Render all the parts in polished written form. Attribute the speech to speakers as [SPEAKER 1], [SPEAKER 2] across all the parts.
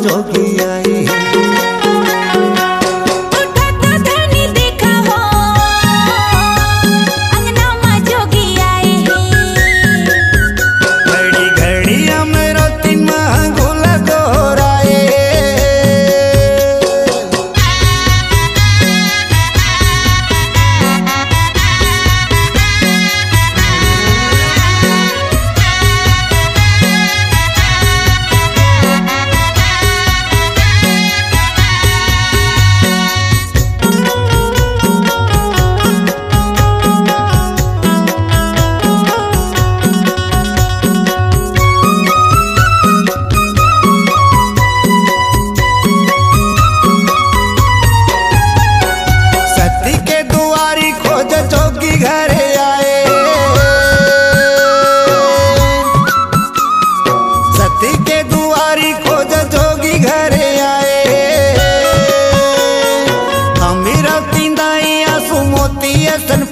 [SPEAKER 1] जोगी आई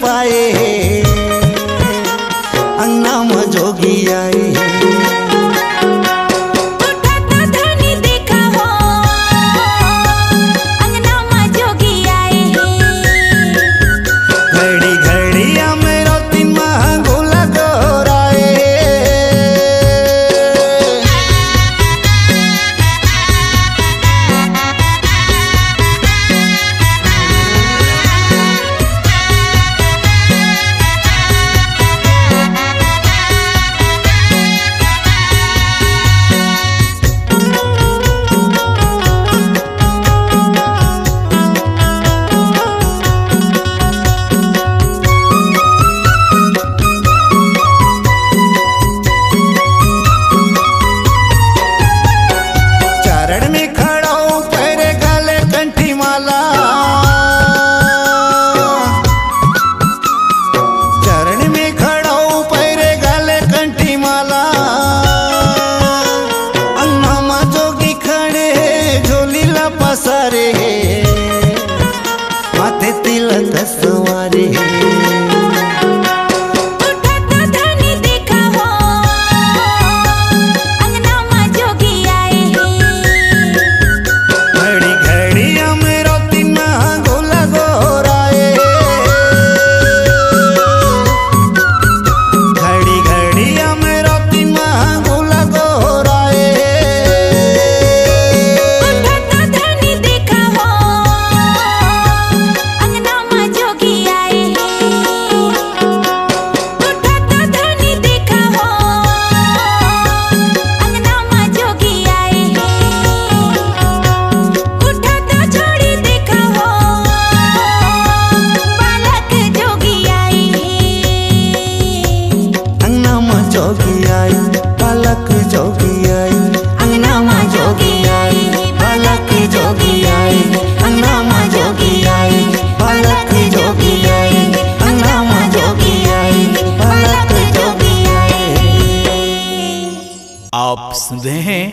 [SPEAKER 1] पाए अन्ना में जोगी आई माथे तिलक सवारे जोगी आई बालक जोगी आई अंगना मां जोगी आई बालक जोगी आई अंगना मां जोगी आई बालक जोगी आई अंगना मां जोगी आई बालक जोगी आई।
[SPEAKER 2] आप सुन रहे हैं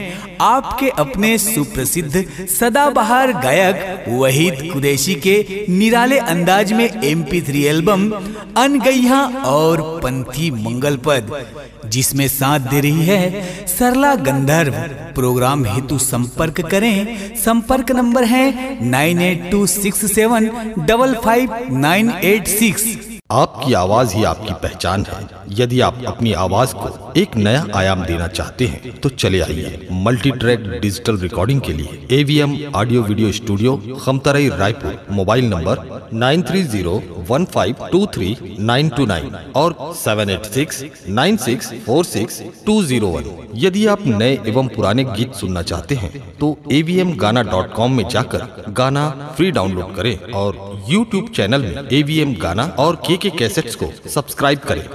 [SPEAKER 2] आपके अपने सुप्रसिद्ध सदाबहार गायक वहीद कुरैशी के निराले अंदाज में MP3 एल्बम अनगैया और पंथी मंगल पद, जिसमें साथ दे रही है सरला गंधर्व। प्रोग्राम हेतु संपर्क करें। संपर्क नंबर है 9826755986।
[SPEAKER 3] आपकी आवाज ही आपकी पहचान है। यदि आप अपनी आवाज को एक नया आयाम देना चाहते हैं तो चले आइए मल्टी ट्रैक डिजिटल रिकॉर्डिंग के लिए AVM audio video studio Khamtarai Raipur. Mobile number 9301523929 और 7869646201। यदि आप नए एवं पुराने गीत सुनना चाहते हैं तो avmgana.com में जाकर गाना फ्री डाउनलोड करें और YouTube चैनल में AVM गाना और KK कैसेट्स को सब्सक्राइब करें।